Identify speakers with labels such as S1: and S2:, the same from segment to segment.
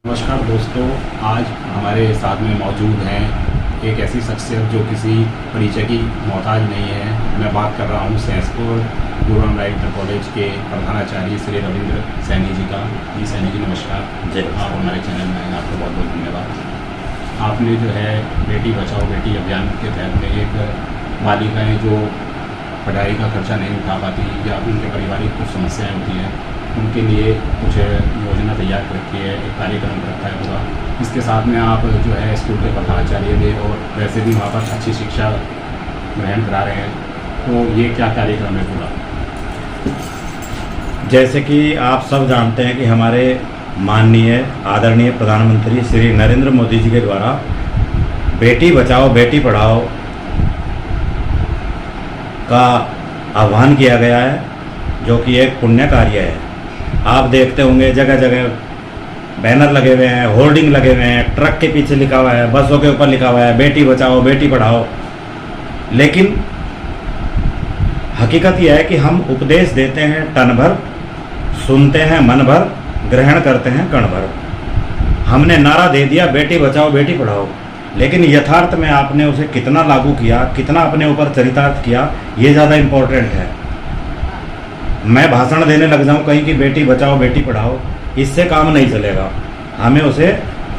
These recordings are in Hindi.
S1: नमस्कार दोस्तों, आज हमारे साथ में मौजूद हैं एक ऐसी शख्सियत जो किसी परिचय की मोहताज नहीं है। मैं बात कर रहा हूं सहसपुर गुरु रामराय इंटर कॉलेज के प्रधानाचार्य श्री रविंद्र सैनी जी का। जी सैनी जी नमस्कार।
S2: जी,
S1: आप हमारे चैनल में आए, आपको बहुत बहुत धन्यवाद। आपने जो है बेटी बचाओ बेटी अभियान के तहत में एक बालिकाएँ जो पढ़ाई का खर्चा नहीं उठा पाती या उनके पारिवारिक कुछ समस्याएँ होती हैं, उनके लिए कुछ योजना तैयार कर रखी है, एक कार्यक्रम रखा है पूरा। इसके साथ में आप जो है स्कूल के प्रधानाचार्य भी और वैसे भी वहाँ पर अच्छी शिक्षा ग्रहण करा रहे हैं, तो ये क्या कार्यक्रम है पूरा?
S2: जैसे कि आप सब जानते हैं कि हमारे माननीय आदरणीय प्रधानमंत्री श्री नरेंद्र मोदी जी के द्वारा बेटी बचाओ बेटी पढ़ाओ का आह्वान किया गया है, जो कि एक पुण्य कार्य है। आप देखते होंगे जगह जगह बैनर लगे हुए हैं, होर्डिंग लगे हुए हैं, ट्रक के पीछे लिखा हुआ है, बसों के ऊपर लिखा हुआ है बेटी बचाओ बेटी पढ़ाओ। लेकिन हकीकत यह है कि हम उपदेश देते हैं टन भर, सुनते हैं मन भर, ग्रहण करते हैं कण भर। हमने नारा दे दिया बेटी बचाओ बेटी पढ़ाओ, लेकिन यथार्थ में आपने उसे कितना लागू किया, कितना अपने ऊपर चरितार्थ किया, ये ज़्यादा इम्पोर्टेंट है। मैं भाषण देने लग जाऊं कहीं कि बेटी बचाओ बेटी पढ़ाओ, इससे काम नहीं चलेगा। हमें उसे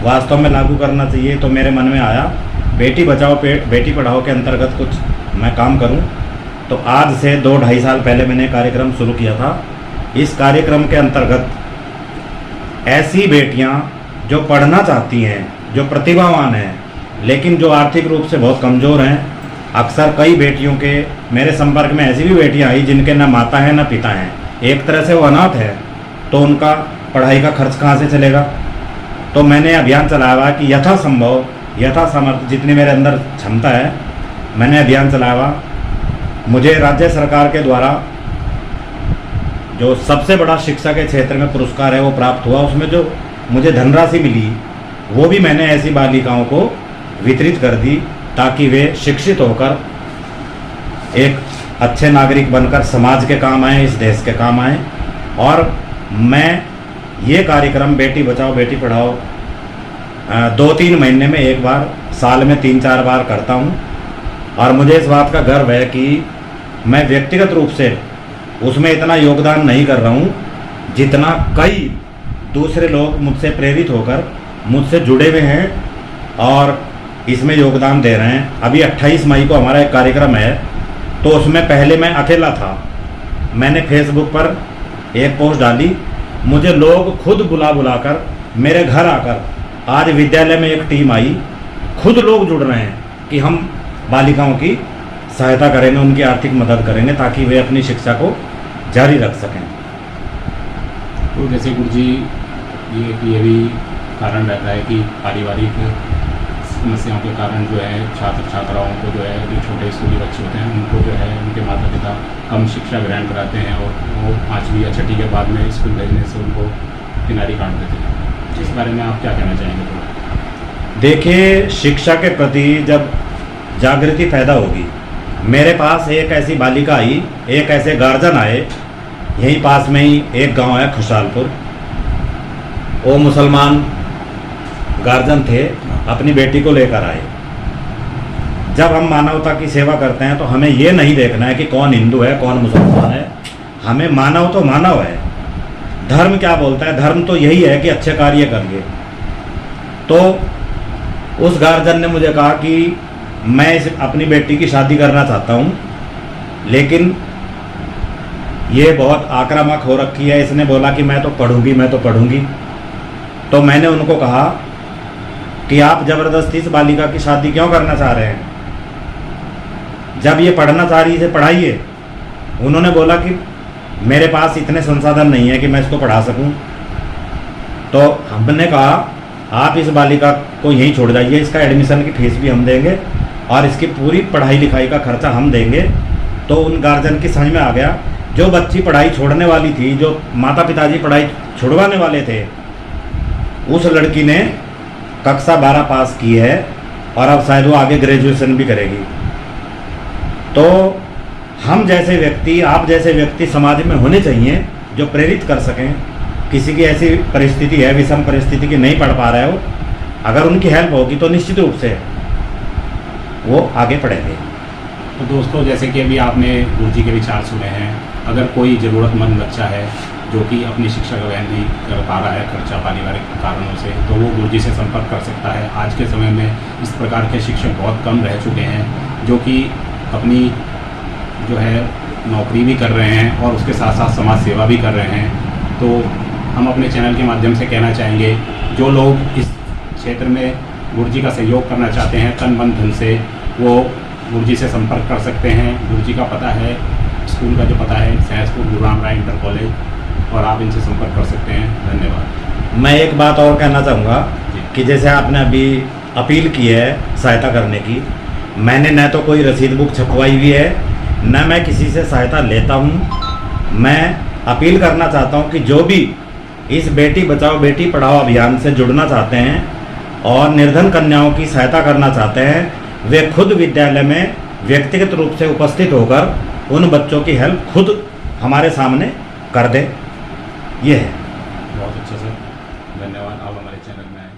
S2: वास्तव में लागू करना चाहिए। तो मेरे मन में आया बेटी बचाओ बेटी पढ़ाओ के अंतर्गत कुछ मैं काम करूं। तो आज से 2-2.5 साल पहले मैंने कार्यक्रम शुरू किया था। इस कार्यक्रम के अंतर्गत ऐसी बेटियां जो पढ़ना चाहती हैं, जो प्रतिभावान हैं, लेकिन जो आर्थिक रूप से बहुत कमज़ोर हैं। अक्सर कई बेटियों के मेरे संपर्क में ऐसी भी बेटियां आई जिनके न माता है न पिता हैं, एक तरह से वो अनाथ है, तो उनका पढ़ाई का खर्च कहाँ से चलेगा। तो मैंने अभियान चलाया कि यथासंभव यथासामर्थ्य जितनी मेरे अंदर क्षमता है, मैंने अभियान चलाया। मुझे राज्य सरकार के द्वारा जो सबसे बड़ा शिक्षा के क्षेत्र में पुरस्कार है वो प्राप्त हुआ। उसमें जो मुझे धनराशि मिली वो भी मैंने ऐसी बालिकाओं को वितरित कर दी, ताकि वे शिक्षित होकर एक अच्छे नागरिक बनकर समाज के काम आएँ, इस देश के काम आएँ। और मैं ये कार्यक्रम बेटी बचाओ बेटी पढ़ाओ 2-3 महीने में एक बार, साल में 3-4 बार करता हूँ। और मुझे इस बात का गर्व है कि मैं व्यक्तिगत रूप से उसमें इतना योगदान नहीं कर रहा हूँ जितना कई दूसरे लोग मुझसे प्रेरित होकर मुझसे जुड़े हुए हैं और इसमें योगदान दे रहे हैं। अभी 28 मई को हमारा एक कार्यक्रम है, तो उसमें पहले मैं अकेला था। मैंने फेसबुक पर एक पोस्ट डाली, मुझे लोग खुद बुला कर मेरे घर आकर, आज विद्यालय में एक टीम आई, खुद लोग जुड़ रहे हैं कि हम बालिकाओं की सहायता करेंगे, उनकी आर्थिक मदद करेंगे, ताकि वे अपनी शिक्षा को जारी रख सकें।
S1: तो जैसे गुरु जी ये भी कारण रहता है कि पारिवारिक समस्याओं के कारण जो है छात्र छात्राओं को जो है जो छोटे स्कूली बच्चे होते हैं उनको जो है उनके माता पिता कम शिक्षा ग्रहण कराते हैं और वो 5वीं या 6ठी के बाद में स्कूल भेजने से उनको किनारी काट देते हैं। इस बारे में आप क्या कहना चाहेंगे थोड़ा?
S2: देखिए, शिक्षा के प्रति जब जागृति पैदा होगी, मेरे पास एक ऐसी बालिका आई, एक ऐसे गार्जियन आए, यहीं पास में ही एक गांव है खुशहालपुर। वो मुसलमान गार्जियन थे, अपनी बेटी को लेकर आए। जब हम मानवता की सेवा करते हैं तो हमें ये नहीं देखना है कि कौन हिंदू है कौन मुसलमान है, हमें मानव तो मानव है। धर्म क्या बोलता है? धर्म तो यही है कि अच्छे कार्य करिए। तो उस गार्जियन ने मुझे कहा कि मैं अपनी बेटी की शादी करना चाहता हूँ, लेकिन ये बहुत आक्रामक हो रखी है। इसने बोला कि मैं तो पढ़ूंगी। तो मैंने उनको कहा कि आप ज़बरदस्ती इस बालिका की शादी क्यों करना चाह रहे हैं? जब ये पढ़ना चाह रही है इसे पढ़ाइए। उन्होंने बोला कि मेरे पास इतने संसाधन नहीं है कि मैं इसको पढ़ा सकूं। तो हमने कहा आप इस बालिका को यहीं छोड़ जाइए, इसका एडमिशन की फीस भी हम देंगे और इसकी पूरी पढ़ाई लिखाई का खर्चा हम देंगे। तो उन गार्जियन की समझ में आ गया, जो बच्ची पढ़ाई छोड़ने वाली थी, जो माता पिताजी पढ़ाई छुड़वाने वाले थे, उस लड़की ने कक्षा 12 पास की है और अब शायद वो आगे ग्रेजुएशन भी करेगी। तो हम जैसे व्यक्ति, आप जैसे व्यक्ति समाज में होने चाहिए जो प्रेरित कर सकें, किसी की ऐसी परिस्थिति है, विषम परिस्थिति की, नहीं पढ़ पा रहे हो, अगर उनकी हेल्प होगी तो निश्चित रूप से वो आगे पढ़ेंगे।
S1: तो दोस्तों, जैसे कि अभी आपने गुरुजी के विचार सुने हैं, अगर कोई ज़रूरतमंद बच्चा है जो कि अपनी शिक्षा का वहन नहीं कर पा रहा है खर्चा पारिवारिक कारणों से, तो वो गुरुजी से संपर्क कर सकता है। आज के समय में इस प्रकार के शिक्षक बहुत कम रह चुके हैं जो कि अपनी जो है नौकरी भी कर रहे हैं और उसके साथ साथ समाज सेवा भी कर रहे हैं। तो हम अपने चैनल के माध्यम से कहना चाहेंगे, जो लोग इस क्षेत्र में गुरुजी का सहयोग करना चाहते हैं तन मन धन से, वो गुरुजी से संपर्क कर सकते हैं। गुरुजी का पता है, स्कूल का जो पता है सहसपुर गुरु राम राय इंटर कॉलेज, और आप इनसे संपर्क कर सकते हैं। धन्यवाद।
S2: मैं एक बात और कहना चाहूँगा कि जैसे आपने अभी अपील की है सहायता करने की, मैंने न तो कोई रसीद बुक छपवाई हुई है, न मैं किसी से सहायता लेता हूँ। मैं अपील करना चाहता हूँ कि जो भी इस बेटी बचाओ बेटी पढ़ाओ अभियान से जुड़ना चाहते हैं और निर्धन कन्याओं की सहायता करना चाहते हैं, वे खुद विद्यालय में व्यक्तिगत रूप से उपस्थित होकर उन बच्चों की हेल्प खुद हमारे सामने कर दें। ये है।
S1: बहुत अच्छा सर, धन्यवाद, आप हमारे चैनल में आए।